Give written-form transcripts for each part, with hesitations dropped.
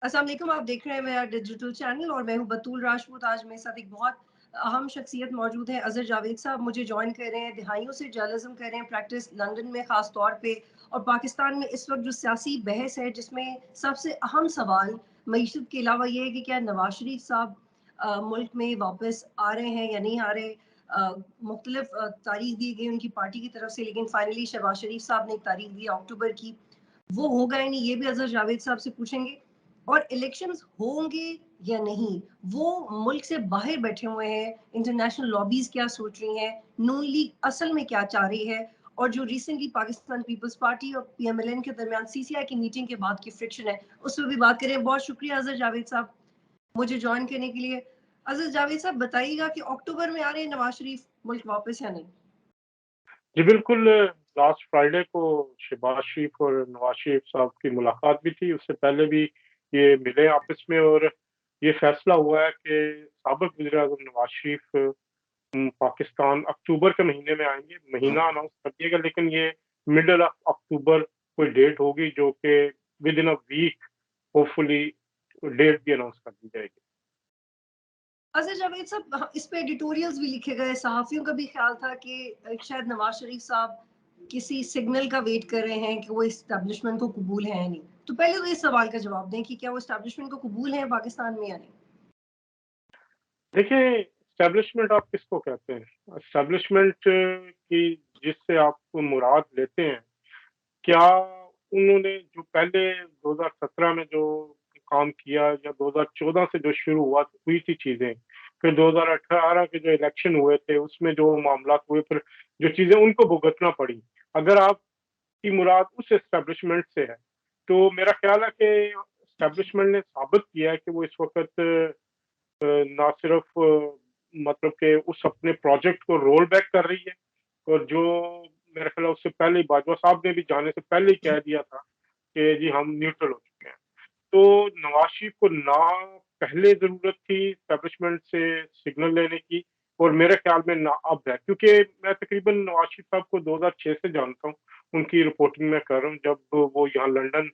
अस्सलाम वालेकुम, आप देख रहे हैं मेरा डिजिटल चैनल और मैं हूं बतूल राजपूत। आज मेरे साथ एक बहुत अहम शख्सियत मौजूद है, अजहर जावेद साहब। मुझे ज्वाइन कर रहे हैं, दिहाइयों से जर्नलिज्म कर रहे हैं प्रैक्टिस लंदन में ख़ास तौर पे, और पाकिस्तान में इस वक्त जो सियासी बहस है जिसमें सबसे अहम सवाल मईशत के अलावा ये है कि क्या नवाज शरीफ साहब मुल्क में वापस आ रहे हैं या नहीं आ रहे। मुख्तलिफ तारीख दी गई उनकी पार्टी की तरफ से, लेकिन फाइनली शहबाज शरीफ साहब ने एक तारीख दी अक्टूबर की। वो होगा या नहीं ये भी अजहर जावेद साहब से पूछेंगे। और इलेक्शंस होंगे या नहीं, वो मुल्क से बाहर बैठे हुए हैं, इंटरनेशनल लॉबीज क्या सोच रही हैं, नून लीग असल में क्या चाह रही है, और जो रिसेंटली पाकिस्तान पीपल्स पार्टी और पीएमएलएन के दरमियान सीसीआई की मीटिंग के बाद की फ्रिक्शन है, उस पर भी बात करें। बहुत शुक्रिया अजहर जावेद साहब मुझे ज्वाइन करने के लिए। अजहर जावेद साहब बताइएगा कि अक्टूबर में आ रहे हैं नवाज शरीफ मुल्क वापस या नहीं। जी बिल्कुल। लास्ट फ्राइडे को शहबाज शरीफ और नवाज शरीफ साहब की मुलाकात भी थी। उससे पहले भी ये मिले आपस में, और ये फैसला हुआ है कि साबिक वज़ीर-ए-आज़म नवाज शरीफ पाकिस्तान अक्टूबर के महीने में आएंगे। महीना अनाउंस कर दिएगा, लेकिन ये मिडल ऑफ अक्टूबर कोई डेट होगी जो कि within a week hopefully date भी अनाउंस कर दी जाएगी। अच्छा जावेद साहब, इस पे एडिटोरियल्स भी लिखे गए, सहाफियों का भी ख्याल था कि शायद नवाज शरीफ साहब किसी सिग्नल का वेट कर रहे हैं कि वो इस्टेब्लिशमेंट को कबूल है या नहीं। तो पहले तो इस सवाल का जवाब दें कि क्या वो इस्टेब्लिशमेंट को कबूल है पाकिस्तान में या नहीं। देखिए, एस्टेब्लिशमेंट आप किसको कहते हैं? एस्टेब्लिशमेंट की जिससे आप मुराद लेते हैं, क्या उन्होंने जो पहले 2017 में जो काम किया या 2014 से जो शुरू हुई थी चीजें, फिर 2018 के जो इलेक्शन हुए थे उसमें जो मामला हुए, फिर जो चीजें उनको भुगतना पड़ी, अगर आपकी मुराद उस एस्टेब्लिशमेंट से है, तो मेरा ख्याल है कि एस्टेब्लिशमेंट ने साबित किया है कि वो इस वक्त ना सिर्फ मतलब कि उस अपने प्रोजेक्ट को रोल बैक कर रही है, और जो मेरे ख्याल उससे पहले बाजवा साहब ने भी जाने से पहले ही कह दिया था कि जी हम न्यूट्रल हो चुके हैं। तो नवाज शरीफ को ना पहले जरूरत थी एस्टेब्लिशमेंट से सिग्नल लेने की, और मेरे ख्याल में ना अब है, क्योंकि मैं तकरीबन नवाज शरीफ साहब को 2006 से जानता हूँ। उनकी रिपोर्टिंग मैं कर रहा हूँ जब वो यहाँ लंदन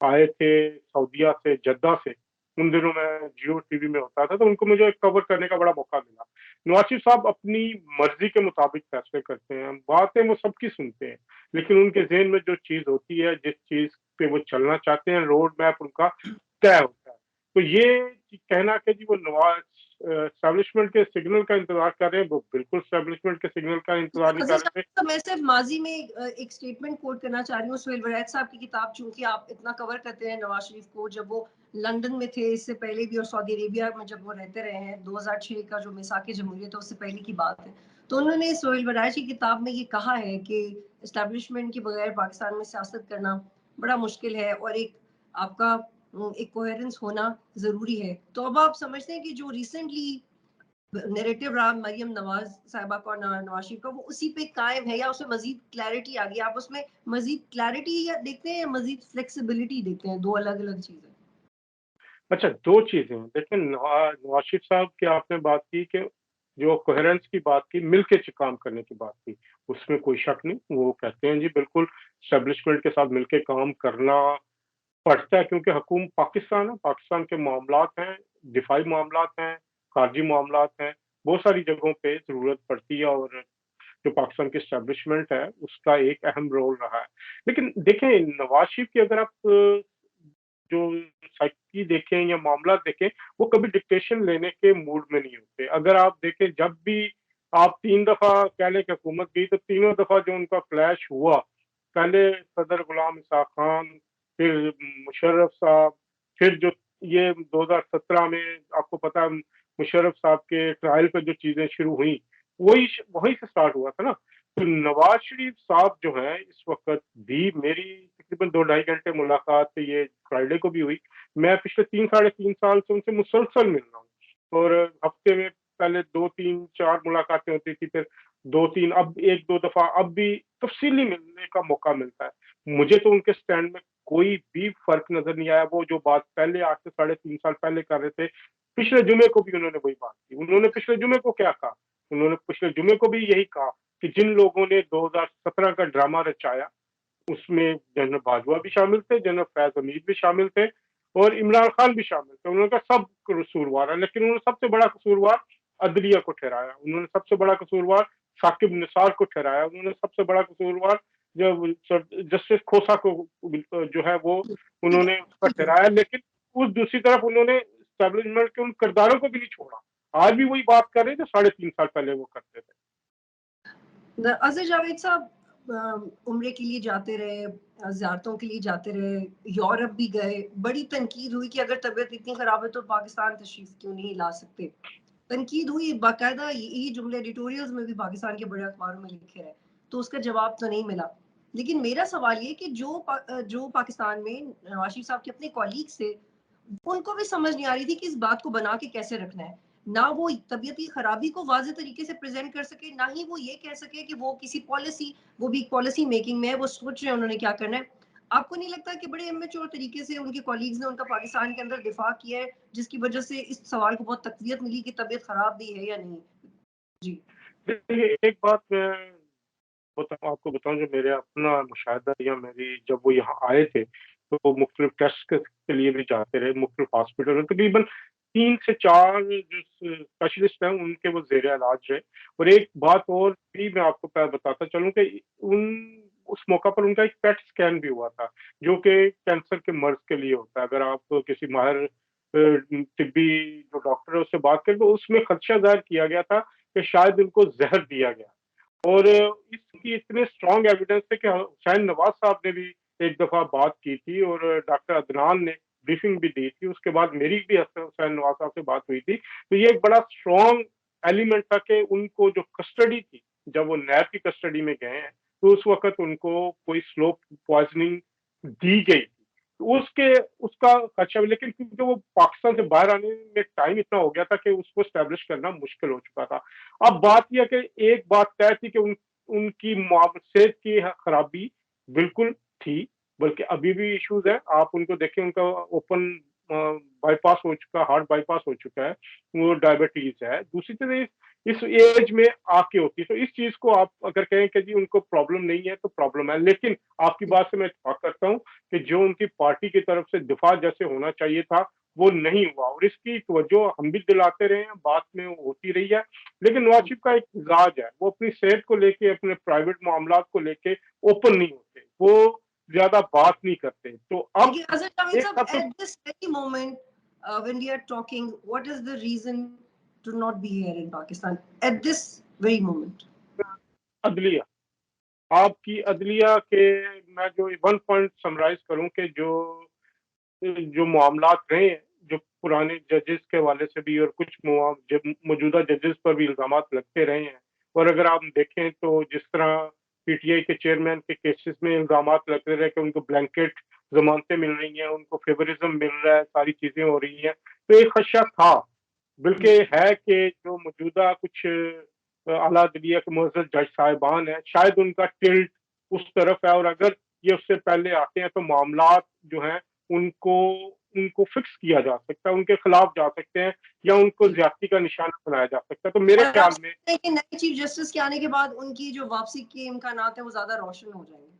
आए थे सऊदीया से, जद्दा से। उन दिनों मैं जियो टीवी में होता था, तो उनको मुझे कवर करने का बड़ा मौका मिला। नवाज शरीफ साहब अपनी मर्जी के मुताबिक फैसले करते हैं, बातें वो सबकी सुनते हैं, लेकिन उनके ज़हन में जो चीज़ होती है, जिस चीज़ पे वो चलना चाहते हैं, रोड मैप उनका तय होता है। तो ये कहना कि जी वो नवाज एस्टेब्लिशमेंट के सिग्नल का इंतजार कर रहे हैं, वो बिल्कुल एस्टेब्लिशमेंट के सिग्नल का इंतजार नहीं अजहर कर साहब, रहे थे। तो मैं सिर्फ माजी में एक स्टेटमेंट कोट करना चाह रही हूँ सुहेल वरैत साहब की किताब, चूंकि आप इतना कवर करते हैं नवाज शरीफ को, जब वो लंदन में थे इससे पहले भी और सऊदी अरेबिया में जब वो रहते रहे हैं, 2006 का जो मिसाक जमहूरियत है उससे पहले की बात है। तो उन्होंने सुहेल वरैत की किताब में ये कहा है कि इस्टेब्लिशमेंट के बगैर पाकिस्तान में सियासत करना बड़ा मुश्किल है, और एक आपका एक कोहेरेंस होना जरूरी है। तो अब आप समझते हैं कि जो रिसेंटली नैरेटिव रहा मरियम नवाज साहिबा का और नवाज शरीफ का, वो उसी पे कायम है या उसमें मजीद क्लैरिटी आ गई? आप उसमें मजीद क्लैरिटी या देखते हैं या मजीद फ्लेक्सिबिलिटी देखते हैं? दो अलग अलग चीजें। अच्छा, 2 चीज़ें हैं। देखिए, नवाज़ शरीफ साहब की आपने बात की कि जो कोहेरेंस की बात की, मिल के काम करने की बात की, उसमें कोई शक नहीं। वो कहते हैं जी बिल्कुल एस्टेब्लिशमेंट के साथ मिल के काम करना पड़ता है, क्योंकि हुकूम पाकिस्तान है, पाकिस्तान के मामलात हैं, दिफाई मामलात हैं, खारजी मामलात हैं, बहुत सारी जगहों पे ज़रूरत पड़ती है, और जो पाकिस्तान की एस्टेब्लिशमेंट है, उसका एक अहम रोल रहा है। लेकिन देखें, नवाज़ शरीफ की अगर आप जो साइकी देखें या मामला देखें, वो कभी डिक्टेशन लेने के मूड में नहीं होते। अगर आप देखें, जब भी आप 3 दफ़ा कह लें कि हुकूमत गई, तो तीनों दफ़ा जो उनका क्लैश हुआ, पहले सदर गुलाम इसाक खान, फिर मुशर्रफ साहब, फिर जो ये 2017 में आपको पता है मुशर्रफ साहब के ट्रायल पे जो चीज़ें शुरू हुई, वहीं से स्टार्ट हुआ था ना। तो नवाज शरीफ साहब जो हैं इस वक़्त भी, मेरी तकरीबन 2 ढाई घंटे मुलाकात ये फ्राइडे को भी हुई। मैं पिछले 3 साढ़े 3 साल से उनसे मुसलसल मिल रहा हूँ, और हफ्ते में पहले 2-3-4 मुलाकातें होती थी, फिर 2-3, अब 1-2 दफ़ा अब भी तफ़सीली मिलने का मौका मिलता है। मुझे तो उनके स्टैंड में कोई भी फ़र्क नज़र नहीं आया। वो जो बात पहले आज से साढ़े 3 साल पहले कर रहे थे, पिछले जुमे को भी उन्होंने वही बात की। उन्होंने पिछले जुमे को क्या कहा? उन्होंने पिछले जुमे को भी यही कहा कि जिन लोगों ने 2017 का ड्रामा रचाया, उसमें जनरल बाजवा भी शामिल थे, जनरल फैज हमीद भी शामिल थे, اور عمران خان بھی شامل تھے. انہوں نے کہا سب قصوروار ہے, لیکن انہوں نے سب سے بڑا قصوروار عدلیہ کو ٹھہرایا. انہوں نے سب سے بڑا قصوروار ثاقب نثار کو ٹھہرایا. انہوں نے سب سے بڑا قصوروار جو جسٹس کھوسا کو جو ہے وہ انہوں نے اس کا ٹھہرایا. لیکن اس دوسری طرف انہوں نے اسٹیبلشمنٹ کے ان کرداروں کو بھی نہیں چھوڑا. آج بھی وہی بات کر رہے ہیں جو 3.5 سال پہلے وہ کرتے تھے. اظہر جاوید صاحب عمرے کے لیے جاتے رہے, زیارتوں کے لیے جاتے رہے, یورپ بھی گئے. بڑی تنقید ہوئی کہ اگر طبیعت اتنی خراب ہے تو پاکستان تشریف کیوں نہیں لا سکتے. تنقید ہوئی, باقاعدہ یہی جملے ایڈیٹوریلز میں بھی پاکستان کے بڑے اخباروں میں لکھے رہے, تو اس کا جواب تو نہیں ملا. لیکن میرا سوال یہ کہ جو پاکستان میں نواز شریف صاحب کے اپنے کولیگ سے, ان کو بھی سمجھ نہیں آ رہی تھی کہ اس بات کو بنا کے کیسے رکھنا ہے. نہ وہ طبیعت کی خرابی کو واضح طریقے سے پریزنٹ کر سکے, نہ ہی وہ یہ کہہ سکے کہ وہ کسی پالیسی, وہ بھی پالیسی میکنگ میں ہے, وہ سوچ رہے ہیں انہوں نے کیا کرنا ہے. آپ کو نہیں لگتا کہ بڑے امیچور طریقے سے ان کے کولیگز نے ان کا پاکستان کے اندر دفاع کیا ہے, جس کی وجہ سے اس سوال کو بہت تقویت ملی کہ طبیعت خراب بھی ہے یا نہیں؟ جی دیکھیے ایک بات میں آپ کو بتاؤں, جو میرے اپنا مشاہدہ یا میری, جب وہ یہاں آئے تھے تو وہ مختلف ٹیسٹ کے لیے بھی جاتے رہے مختلف ہاسپٹل میں. تقریباً 3 سے 4 جو اسپیشلسٹ ہیں ان کے وہ زیر علاج رہے. اور ایک بات اور بھی میں آپ کو بتاتا چلوں کہ اس موقع پر ان کا ایک پیٹ اسکین بھی ہوا تھا جو کہ کینسر کے مرض کے لیے ہوتا ہے. اگر آپ کسی ماہر طبی جو ڈاکٹر ہے اس سے بات کریں تو اس میں خدشہ ظاہر کیا گیا تھا کہ شاید ان کو زہر دیا گیا. اور اس کی اتنے اسٹرانگ ایویڈنس تھے کہ حسین نواز صاحب نے بھی ایک دفعہ بات کی تھی اور ڈاکٹر عدنان نے بریفنگ بھی دی تھی. اس کے بعد میری بھی حسین نواز صاحب سے بات ہوئی تھی. تو یہ ایک بڑا اسٹرانگ ایلیمنٹ تھا کہ ان کو جو کسٹڈی تھی, جب وہ نیب کی کسٹڈی میں گئے ہیں تو اس وقت ان کو کوئی سلو پوائزننگ دی گئی تھی. اس کا خدشہ, لیکن کیونکہ وہ پاکستان سے باہر آنے میں ٹائم اتنا ہو گیا تھا کہ اس کو اسٹیبلش کرنا مشکل ہو چکا تھا. اب بات یہ کہ ایک بات طے تھی کہ ان کی صحت کی خرابی بالکل تھی, بلکہ ابھی بھی ایشوز ہیں. آپ ان کو دیکھیں, ان کا اوپن بائی پاس ہو چکا, ہارٹ بائی پاس ہو چکا ہے, وہ ڈائبٹیز ہے. دوسری طرح اس ایج میں آ کے ہوتی ہے. تو اس چیز کو آپ اگر کہیں کہ جی ان کو پرابلم نہیں ہے تو پرابلم ہے. لیکن آپ کی بات سے میں اتفاق کرتا ہوں کہ جو ان کی پارٹی کی طرف سے دفاع جیسے ہونا چاہیے تھا وہ نہیں ہوا, اور اس کی توجہ ہم بھی دلاتے رہے ہیں, بات میں ہوتی رہی ہے. لیکن نواز شریف کا ایک مزاج ہے, وہ اپنی صحت کو لے کے, اپنے پرائیویٹ معاملات کو لے کے اوپن نہیں ہوتے, وہ زیادہ بات نہیں کرتے. تو اب لیکن اظہر جاوید ایک صاحب, سب سے at this very moment, when we are talking, what is the reason to not be here in Pakistan at this very moment? عدلیہ, آپ کی عدلیہ کے میں جو 1 پوائنٹ سمرائز کروں کہ جو معاملات رہے ہیں, جو پرانے ججز کے حوالے سے بھی اور کچھ موجودہ ججز پر بھی الزامات لگتے رہے ہیں. اور اگر آپ دیکھیں تو جس طرح پی ٹی آئی کے چیئرمین کے کیسز میں الزامات لگتے رہے کہ ان کو بلینکٹ ضمانتیں مل رہی ہیں, ان کو فیوریزم مل رہا ہے, ساری چیزیں ہو رہی ہیں, تو ایک خدشہ تھا, بلکہ ہے کہ جو موجودہ کچھ اعلیٰ عدلیہ کے معزز جج صاحبان ہیں شاید ان کا ٹلٹ اس طرف ہے, اور اگر یہ اس سے پہلے آتے ہیں تو معاملات جو ہیں ان کو فکس کیا جا سکتا ہے, ان کے خلاف جا سکتے ہیں, یا ان کو زیادتی کا نشانہ بنایا جا سکتا ہے. تو میرے اور آپ خیال میں سمجھتے ہیں کہ نئے چیف جسٹس کے آنے کے بعد ان کی جو واپسی کے امکانات ہیں وہ زیادہ روشن ہو جائیں گے؟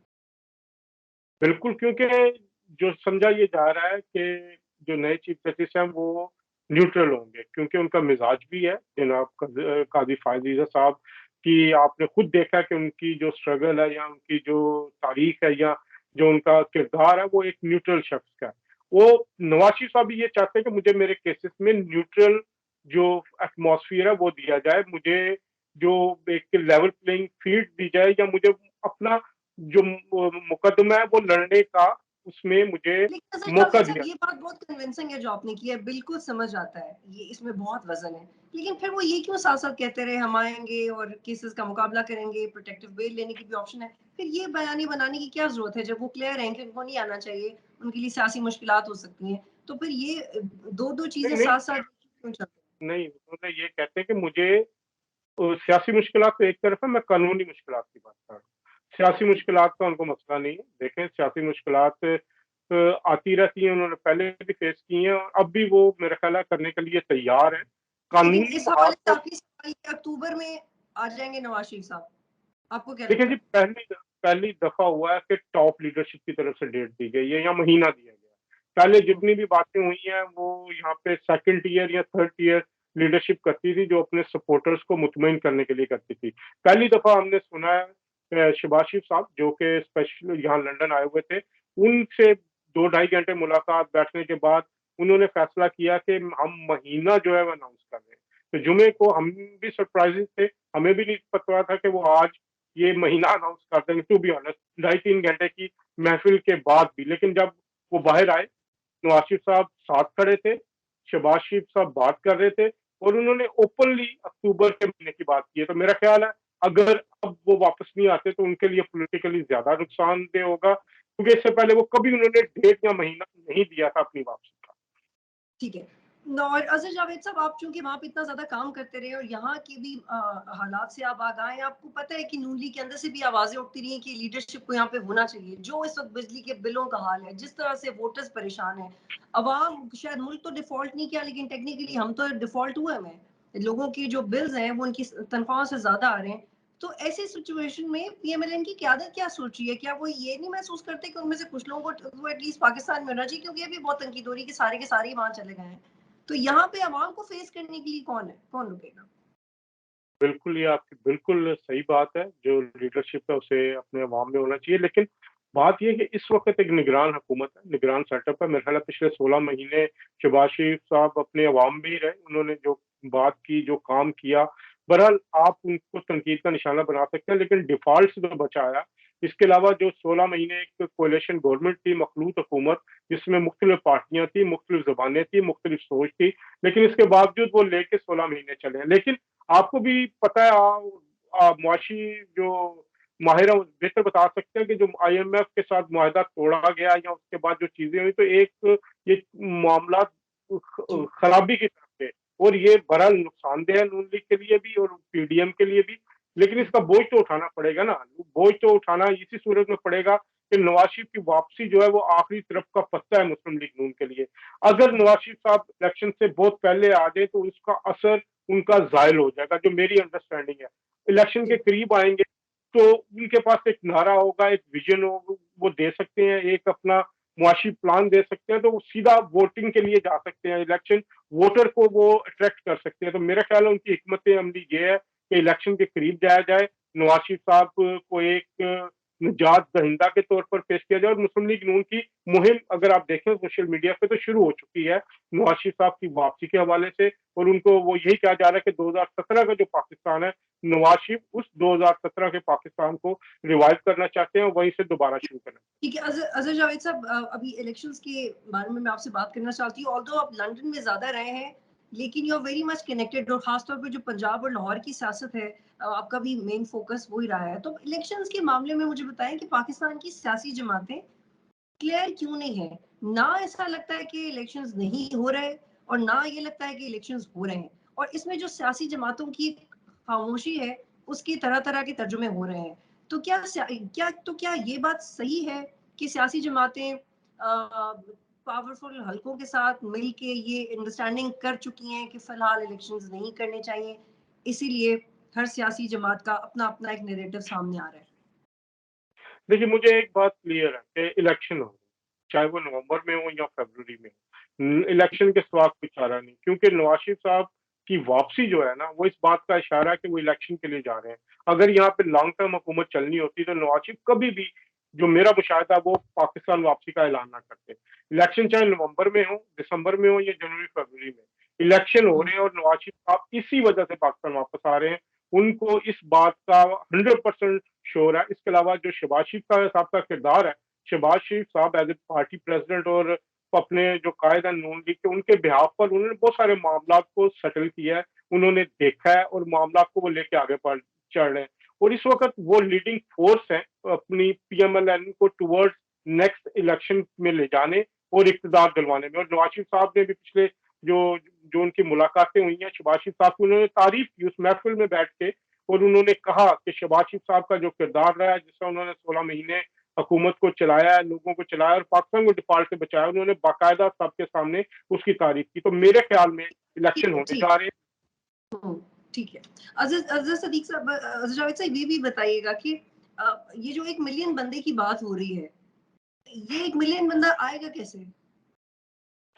بالکل, کیونکہ جو سمجھا یہ جا رہا ہے کہ جو نئے چیف جسٹس ہیں وہ نیوٹرل ہوں گے, کیونکہ ان کا مزاج بھی ہے. جناب قاضی فائز عیسیٰ صاحب کی آپ نے خود دیکھا کہ ان کی جو اسٹرگل ہے یا ان کی جو تاریخ ہے یا جو ان کا کردار ہے وہ ایک نیوٹرل شخص کا ہے. وہ نواز شریف صاحب بھی یہ چاہتے ہیں کہ مجھے میرے کیسز میں نیوٹرل جو ایٹماسفیئر ہے وہ دیا جائے, مجھے جو ایک لیول پلینگ فیلڈ دی جائے, یا مجھے اپنا جو مقدمہ ہے وہ لڑنے کا اس میں مجھے لیکن اظہر موقع جاوید دیا. صاحب یہ بات بہت کنونسنگ ہے جو آپ نے کی ہے, بالکل سمجھ آتا ہے, یہ اس میں بہت وزن ہے. لیکن پھر وہ یہ کیوں ساتھ ساتھ کہتے رہے ہم آئیں گے اور کیسز کا مقابلہ کریں گے, پروٹیکٹیو بیل لینے کی بھی آپشن ہے. پھر یہ بیانی بنانے کی کیا ضرورت ہے جب وہ کلیئر ہیں کہ ان کو نہیں آنا چاہیے, ان کے لیے سیاسی مشکلات ہو سکتی ہیں. تو پھر یہ دو چیزیں نہیں ساتھ ساتھ کیوں چلتی ہیں؟ نہیں, انہوں نے یہ کہتے ہیں کہ مجھے سیاسی مشکلات تو ایک طرف ہے, میں قانونی مشکلات کی بات کر رہا ہوں. سیاسی مشکلات کا ان کو مسئلہ نہیں ہے. دیکھیں سیاسی مشکلات آتی رہتی ہیں, انہوں نے پہلے بھی فیس کی ہیں, اور اب بھی وہ میرا خیال ہے کرنے کے لیے تیار ہیں. لیکن قانونی اس محاذ حوالے سے پر آخری سوال یہ, اکتوبر میں آ جائیں گے نواز شریف صاحب, آپ کو کیا دیکھیں لگتا جی, ہے؟ پہلی دفعہ ہوا ہے کہ ٹاپ لیڈرشپ کی طرف سے ڈیٹ دی گئی ہے یا مہینہ دیا گیا. پہلے جتنی بھی باتیں ہوئی ہیں وہ یہاں پہ سیکنڈ ٹیئر یا تھرڈ ٹیئر لیڈرشپ کرتی تھی جو اپنے سپورٹرز کو مطمئن کرنے کے لیے کرتی تھی. پہلی دفعہ ہم نے سنا ہے شہباز شریف صاحب جو کہ اسپیشل یہاں لندن آئے ہوئے تھے, ان سے 2-2.5 گھنٹے ملاقات بیٹھنے کے بعد انہوں نے فیصلہ کیا کہ ہم مہینہ جو ہے وہ اناؤنس کر رہے ہیں. تو جمعے کو ہم بھی سرپرائز تھے, ہمیں بھی نہیں پتا تھا کہ وہ آج یہ مہینہ اناؤنس کر دیں گے, ٹو بی آنسٹ 2.5-3 گھنٹے کی محفل کے بعد بھی. لیکن جب وہ باہر آئے, نواز شریف صاحب ساتھ کھڑے تھے, شہباز شریف صاحب بات کر رہے تھے, اور انہوں نے اوپنلی اکتوبر کے مہینے کی بات کی ہے. تو میرا خیال ہے اگر اب وہ واپس نہیں آتے تو ان کے لیے پولیٹیکلی زیادہ نقصان دہ ہوگا, کیونکہ اس سے پہلے وہ کبھی انہوں نے ڈیٹ یا مہینہ نہیں دیا تھا اپنی واپسی کا. ٹھیک ہے. اور اظہر جاوید صاحب, آپ چونکہ وہاں پہ اتنا زیادہ کام کرتے رہے اور یہاں کی بھی حالات سے آپ آگاہ ہیں, آپ کو پتہ ہے کہ نون لیگ کے اندر سے بھی آوازیں اٹھتی رہی ہیں کہ لیڈرشپ کو یہاں پہ ہونا چاہیے. جو اس وقت بجلی کے بلوں کا حال ہے, جس طرح سے ووٹرز پریشان ہیں, عوام شاید ملک تو ڈیفالٹ نہیں کیا لیکن ٹیکنیکلی ہم تو ڈیفالٹ ہوئے ہیں. لوگوں کی جو بلز ہیں وہ ان کی تنخواہوں سے زیادہ آ رہے ہیں. تو ایسی سچویشن میں پی ایم ایل این کی قیادت کیا سوچ رہی ہے؟ کیا وہ یہ نہیں محسوس کرتے کہ ان میں سے کچھ لوگوں کو ایٹ لیسٹ پاکستان میں ہونا چاہیے, کیونکہ یہ بھی بہت تنقید ہو رہی ہے کہ سارے کے سارے ہی وہاں چلے گئے ہیں. تو یہاں پہ عوام کو فیس کرنے کے لیے کون ہے, کون رکے گا؟ بالکل, یہ آپ کی بالکل صحیح بات ہے, جو لیڈرشپ ہے اسے اپنے عوام میں ہونا چاہیے. لیکن بات یہ کہ اس وقت ایک نگران حکومت ہے, نگران سیٹ اپ ہے. میرا خیال ہے پچھلے 16 مہینے شہباز شریف صاحب اپنے عوام میں ہی رہے, انہوں نے جو بات کی, جو کام کیا, بہرحال آپ ان کو تنقید کا نشانہ بنا سکتے ہیں, لیکن ڈیفالٹ سے جو بچایا. اس کے علاوہ جو 16 مہینے ایک کولیشن گورنمنٹ تھی, مخلوط حکومت, جس میں مختلف پارٹیاں تھیں, مختلف زبانیں تھیں, مختلف سوچ تھی, لیکن اس کے باوجود وہ لے کے 16 مہینے چلے ہیں. لیکن آپ کو بھی پتا ہے, معاشی جو ماہر ہیں بہتر بتا سکتے ہیں کہ جو آئی ایم ایف کے ساتھ معاہدہ توڑا گیا یا اس کے بعد جو چیزیں ہوئی, تو ایک یہ معاملات جی خرابی کی طرف تھے, اور یہ بہرحال نقصان دہ ہے نون لیگ کے لیے بھی اور پی ڈی ایم کے لیے بھی. لیکن اس کا بوجھ تو اٹھانا پڑے گا نا, بوجھ تو اٹھانا اسی صورت میں پڑے گا کہ نواز شریف کی واپسی جو ہے وہ آخری طرف کا پتہ ہے مسلم لیگ نون کے لیے. اگر نواز شریف صاحب الیکشن سے بہت پہلے آ جائے تو اس کا اثر ان کا زائل ہو جائے گا, جو میری انڈرسٹینڈنگ ہے. الیکشن کے جی قریب آئیں گے تو ان کے پاس ایک نعرہ ہوگا, ایک ویژن ہوگا, وہ دے سکتے ہیں, ایک اپنا معاشی پلان دے سکتے ہیں, تو وہ سیدھا ووٹنگ کے لیے جا سکتے ہیں, الیکشن ووٹر کو وہ اٹریکٹ کر سکتے ہیں. تو میرا خیال ہے ان کی حکمت عملی یہ ہے کہ الیکشن کے قریب جایا جائے, نواز شریف صاحب کو ایک نجات دہندہ کے طور پر پیش کیا جائے. اور مسلم لیگ نون کی مہم اگر آپ دیکھیں سوشل میڈیا پہ تو شروع ہو چکی ہے نواز شریف صاحب کی واپسی کے حوالے سے, اور ان کو وہ یہی کہا جا رہا ہے کہ 2017 کا جو پاکستان ہے, نواز شریف اس 2017 کے پاکستان کو ریوائو کرنا چاہتے ہیں اور وہیں سے دوبارہ شروع کرنا. ٹھیک ہے. اظہر جاوید صاحب, ابھی الیکشنز کے بارے میں آپ سے بات کرنا چاہتی ہوں. آلدو آپ لندن میں زیادہ رہے ہیں لیکن you are very much connected, اور خاص طور پہ جو پنجاب اور لاہور کی سیاست ہے آپ کا بھی مین فوکس وہی رہا ہے. تو الیکشنز کے معاملے میں مجھے بتائیں کہ پاکستان کی سیاسی جماعتیں کلیئر کیوں نہیں ہے؟ نہ ایسا لگتا ہے کہ الیکشنز نہیں ہو رہے اور نہ یہ لگتا ہے کہ الیکشنز ہو رہے ہیں, اور اس میں جو سیاسی جماعتوں کی خاموشی ہے اس کی طرح طرح کے ترجمے ہو رہے ہیں. تو کیا یہ بات صحیح ہے کہ سیاسی جماعتیں پاورفل حلقوں کے ساتھ مل کے یہ انڈرسٹینڈنگ کر چکی ہیں کہ فی الحال الیکشنز نہیں کرنے چاہیے, اسی لیے ہر سیاسی جماعت کا اپنا اپنا ایک نیریٹو سامنے آ رہا ہے؟ دیکھیے مجھے ایک بات کلیئر ہے کہ الیکشن ہو, چاہے وہ نومبر میں ہو یا فیبروری میں ہو, الیکشن کے سوا کوئی چارہ نہیں, کیونکہ نواز شریف صاحب کی واپسی جو ہے نا وہ اس بات کا اشارہ ہے کہ وہ الیکشن کے لیے جا رہے ہیں. اگر یہاں پہ لانگ ٹرم حکومت چلنی ہوتی تو نواز شریف کبھی بھی, جو میرا مشاہدہ وہ پاکستان واپسی کا اعلان نہ کرتے. الیکشن چاہے نومبر میں ہو, دسمبر میں ہو یا جنوری فروری میں, الیکشن ہو رہے ہیں اور نواز شریف صاحب اسی وجہ سے پاکستان واپس آ رہے ہیں. ان کو اس بات کا 100% شور ہے. اس کے علاوہ جو شہباز شریف صاحب کا کردار ہے, شہباز شریف صاحب ایز اے پارٹی پریزیڈنٹ اور اپنے جو قائد ہیں نون لیگ کے, ان کے بہاف پر انہوں نے بہت سارے معاملات کو سیٹل کیا ہے, انہوں نے دیکھا ہے اور معاملات کو وہ لے کے آگے چڑھ رہے ہیں. اور اس وقت وہ لیڈنگ فورس ہیں اپنی پی ایم ایل این کو ٹورڈ نیکسٹ الیکشن میں لے جانے اور اقتدار دلوانے میں. اور نواز شریف صاحب نے بھی پچھلے جو ان کی ملاقاتیں ہوئی ہیں شہباز شریف صاحب کی, انہوں نے تعریف کی اس محفل میں بیٹھ کے, اور انہوں نے کہا کہ شہباز شریف صاحب کا جو کردار رہا ہے, جس سے انہوں نے 16 مہینے حکومت کو چلایا ہے, لوگوں کو چلایا اور پاکستان کو ڈیفالٹ سے بچایا, انہوں نے باقاعدہ سب کے سامنے اس کی تعریف کی. تو میرے خیال میں الیکشن ہونے ٹھیک جا رہے ہیں. ٹھیک ہے. اظہر صدیق صاحب, اظہر جاوید صاحب یہ بھی بتائیے گا کہ یہ جو 1 ملین بندے کی بات ہو رہی ہے, یہ 1 ملین بندہ آئے گا کیسے؟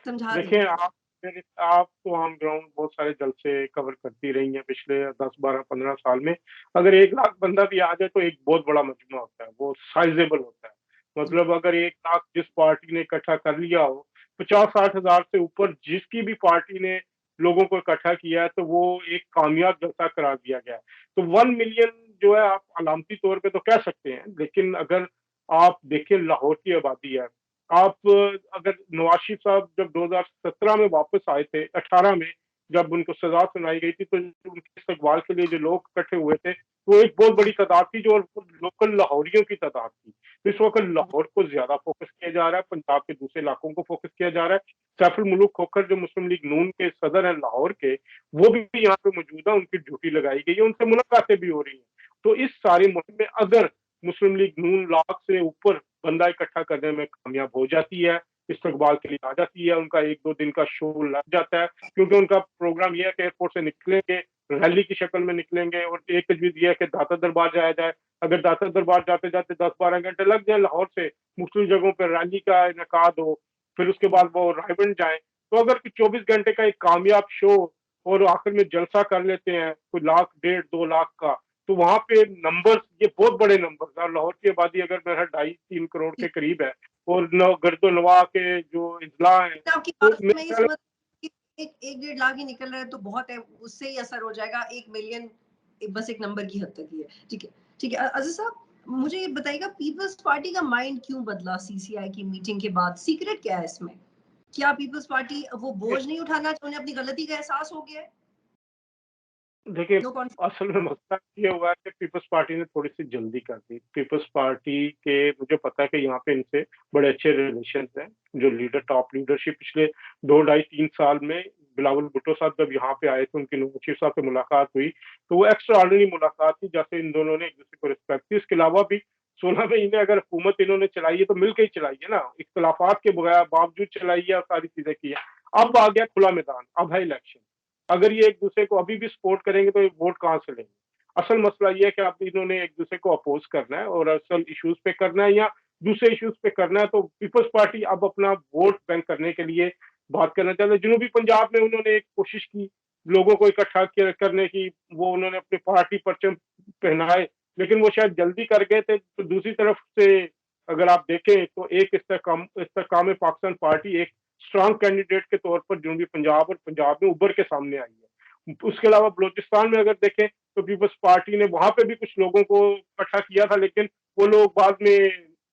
समझा देखिए दीजिए। आप तो ऑन ग्राउंड बहुत सारे जलसे कवर करती रही हैं पिछले 10, 12, 15 साल में। अगर 1 लाख बंदा भी आ जाए तो एक बहुत बड़ा मजमा होता है, वो साइजेबल होता है। जी, मतलब अगर 1 लाख जिस पार्टी ने इकट्ठा कर लिया हो, 50-60 हजार से ऊपर जिसकी भी पार्टी ने लोगों को इकट्ठा किया है, तो वो एक कामयाब जलसा करार दिया गया है। तो 1 मिलियन जो है आप अलामती तौर पे तो कह सकते हैं, लेकिन अगर आप देखिए लाहौर की आबादी है, आप अगर नवाज शरीफ साहब जब 2017 में वापस आए थे, 18 में जब उनको सजा सुनाई गई थी, तो उनके इस्तकबाल के लिए जो लोग इकट्ठे हुए थे, वो एक बहुत बड़ी तादाद थी, जो लोकल लाहौरियों की तादाद थी। तो इस वक्त लाहौर को ज्यादा फोकस किया जा रहा है, पंजाब के दूसरे इलाकों को फोकस किया जा रहा है। सैफुल मुलूक खोखर जो मुस्लिम लीग नून के सदर हैं लाहौर के, वो भी यहाँ पे मौजूद है, उनकी ड्यूटी लगाई गई है, उनसे मुलाकातें भी हो रही हैं। तो इस सारी मुहिम में अगर मुस्लिम लीग नून लाख से ऊपर बंदा इकट्ठा करने में कामयाब हो जाती है, इस्तकबाल के लिए आ जाती है, उनका 1-2 दिन का शो लग जाता है, क्योंकि उनका प्रोग्राम यह है कि एयरपोर्ट से निकलेंगे, रैली की शक्ल में निकलेंगे, और एक तजवीज यह है कि दाता दरबार जाया जाए। अगर दाता दरबार जाते जाते 10-12 घंटे लग जाए लाहौर से, मुख्तलिफ जगहों पर रैली का इनकाद हो, फिर उसके बाद वो रायबंड जाए, तो अगर 24 घंटे का एक कामयाब शो और आखिर में जलसा कर लेते हैं कोई लाख, 1.5-2 लाख का, तो वहां पे नंबर, ये बहुत बड़े नंबर, और लाहौर की आबादी अगर मेरा 2.5-3 करोड़ के करीब है, और गर्दो नवा के जो इजला है, आपकी तो बात से मैं मेरे ये ख्याल समझ कि एक 1.5 लाख ही निकल रहा है तो बहुत है, उससे ही असर हो जाएगा। 1 मिलियन बस एक नंबर की हद तक ही है। ठीक है, ठीक है। अजीज साहब, मुझे ये बताइएगा, पीपल्स पार्टी का माइंड क्यों बदला सीसीआई की मीटिंग के बाद? सीक्रेट क्या है इसमें? क्या पीपल्स पार्टी वो बोझ नहीं उठाना, उन्हें अपनी गलती का एहसास हो गया है? देखिए, नो असल में मसला ये हुआ है कि पीपल्स पार्टी ने थोड़ी-सी जल्दी कर दी। पीपल्स पार्टी के मुझे पता है कि यहाँ पे इनसे बड़े अच्छे रिलेशंस हैं। जो टॉप लीडरशिप पिछले 2 ढाई 3 साल में बिलावल भुट्टो साहब जब यहाँ पे आए थे, उनकी नवाज शरीफ साहब से मुलाकात हुई, तो वो एक्स्ट्रा ऑर्डिनरी मुलाकात थी, जैसे इन दोनों ने एक-दूसरे को रिस्पेक्ट की। इसके अलावा भी 16 महीने अगर हुकूमत इन्होंने चलाई है, तो मिल के ही चलाई है ना, इख्तिलाफात के बगैर बावजूद चलाई है और सारी चीज़ें की है। अब आ गया खुला मैदान, अब है इलेक्शन। अगर ये एक दूसरे को अभी भी सपोर्ट करेंगे तो ये वोट कहाँ से लेंगे? असल मसला ये है कि अब इन्होंने एक दूसरे को अपोज करना है और असल इश्यूज पे करना है या दूसरे इश्यूज पे करना है। तो पीपल्स पार्टी अब अपना वोट बैंक करने के लिए बात करना चाहते हैं। जनूबी पंजाब में उन्होंने एक कोशिश की लोगों को इकट्ठा करने की, वो उन्होंने अपनी पार्टी परचम पहनाए, लेकिन वो शायद जल्दी कर गए थे। तो दूसरी तरफ से अगर आप देखें तो एक इस्तेकाम पाकिस्तान पार्टी एक स्ट्रांग कैंडिडेट के तौर पर जनूबी पंजाब और पंजाब में उभर के सामने आई है। उसके अलावा बलूचिस्तान में अगर देखें तो पीपल्स पार्टी ने वहां पे भी कुछ लोगों को इकट्ठा किया था, लेकिन वो लोग बाद में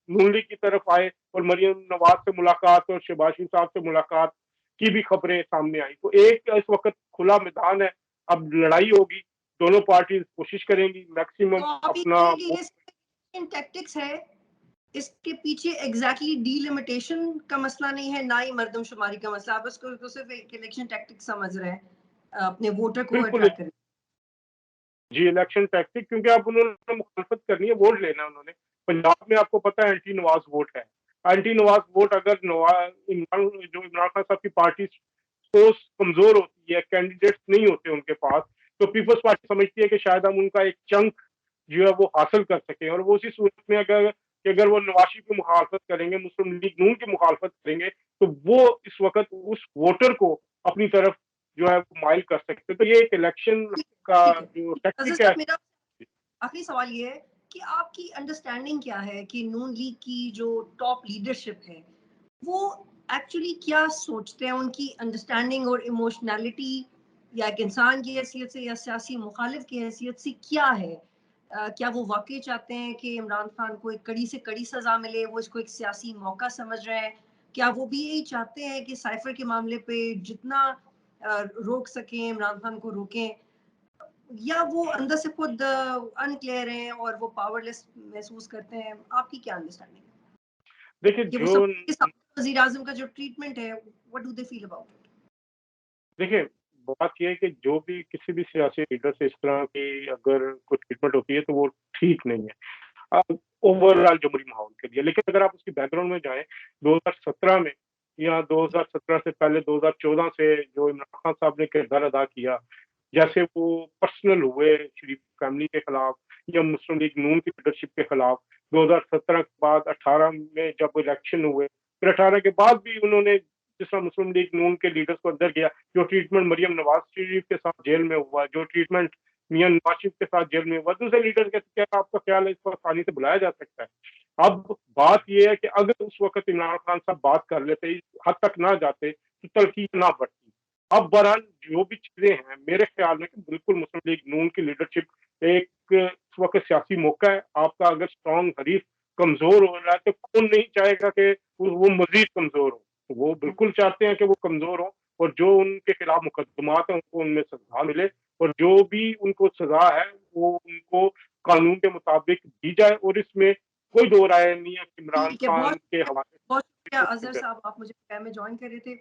नून लीग की तरफ आए और मरियम नवाज से मुलाकात और शहबाज शरीफ साहब से मुलाकात की भी खबरें सामने आई। तो एक इस वक्त खुला मैदान है, अब लड़ाई होगी, दोनों पार्टी कोशिश करेंगी मैक्सिमम तो आप ये अपना कहें कि ये टैक्टिक्स है, इसके पीछे एग्जैक्टली डीलिमिटेशन का मसला नहीं है, ना ही मर्दमशुमारी का मसला। आप इसको सिर्फ एक इलेक्शन टैक्टिक समझ रहे हैं, अपने वोटर को बिल्कुल अट्रैक्ट करें। जी इलेक्शन टैक्टिक, क्योंकि आप उन्होंने मुखालफत करनी है, वोट लेना है उन्होंने। पंजाब में आपको पता है एंटी नवाज वोट है। एंटी नवाज वोट अगर इमरान खान साहब की पार्टी फोर्स कमजोर होती है, कैंडिडेट्स नहीं होते उनके पास, तो पीपल्स पार्टी समझती है कि शायद हम उनका एक चंक जो है वो हासिल कर सके। और वो उसी सूरत में अगर वो नवाज शरीफ की मुखालफत करेंगे, मुस्लिम लीग नून की मुखालफत करेंगे, तो वो इस वक्त उस वोटर को अपनी तरफ जो है वो माइल कर सकते। तो ये एक इलेक्शन का ठीक है, जो अजीज टैक्टिक है। साहब, मेरा आखिरी सवाल ये है कि आपकी अंडरस्टैंडिंग क्या है कि नून लीग की जो टॉप लीडरशिप है वो एक्चुअली क्या सोचते हैं? उनकी अंडरस्टैंडिंग और इमोशनैलिटी, या एक इंसान की हैसियत से या सियासी मुखालिफ की हैसियत से क्या है? क्या वो वाकई चाहते हैं कि इमरान खान को एक कड़ी से कड़ी सजा मिले, वो इसको एक सियासी मौका समझ रहे हैं? क्या वो भी यही चाहते हैं कि साइफर के मामले पे जितना रोक सकें इमरान खान को रोकें, या वो अंदर से खुद अनक्लियर हैं और वो पावरलेस महसूस करते हैं? आपकी क्या अंडरस्टैंडिंग है देखिए कि वो जो सब के साथ वजीर आजम का जो ट्रीटमेंट है, what do they feel about it? देखिए बात ये है कि जो भी किसी भी सियासी लीडर से इस तरह की अगर कोई ट्रीटमेंट होती है तो वो ठीक नहीं है ओवरऑल जमहूरी माहौल के लिए। लेकिन अगर आप उसकी बैकग्राउंड में जाएं, 2017 में या 2017 से पहले 2014 से जो इमरान खान साहब ने किरदार अदा किया, जैसे वो पर्सनल हुए शरीफ फैमिली के खिलाफ या मुस्लिम लीग नून की लीडरशिप के खिलाफ, 2017 के बाद 18 में जब इलेक्शन हुए, फिर 18 के बाद भी उन्होंने जिस तरह मुस्लिम लीग नून के लीडर्स को अंदर गया, जो ट्रीटमेंट मरियम नवाज शरीफ के साथ जेल में हुआ, जो ट्रीटमेंट मियां नवाज शरीफ के साथ जेल में हुआ, दूसरे लीडर के क्या आपका ख्याल है इसको आसानी से बुलाया जा सकता है? अब बात यह है कि अगर उस वक्त इमरान खान साहब बात कर लेते, इस हद तक ना जाते, तो तलखी ना बढ़ती। अब बहरहाल जो भी चीजें हैं, मेरे ख्याल में कि बिल्कुल मुस्लिम लीग नून की लीडरशिप एक इस वक्त सियासी मौका है। आपका अगर स्ट्रॉन्ग हरीफ कमजोर हो रहा है तो कौन नहीं चाहेगा कि वो मजीद कमजोर हो। तो वो बिल्कुल चाहते हैं कि वो कमजोर हो और जो उनके खिलाफ मुकदमात हैं उनको उनमें सजा मिले, और जो भी उनको सजा है वो उनको कानून के मुताबिक दी जाए, और इसमें कोई दो राय नहीं है कि इमरान ठीक है, खान के हवाले बहुत शुक्रिया से। अजहर साहब, आप मुझे प्रोग्राम में ज्वाइन कर रहे थे।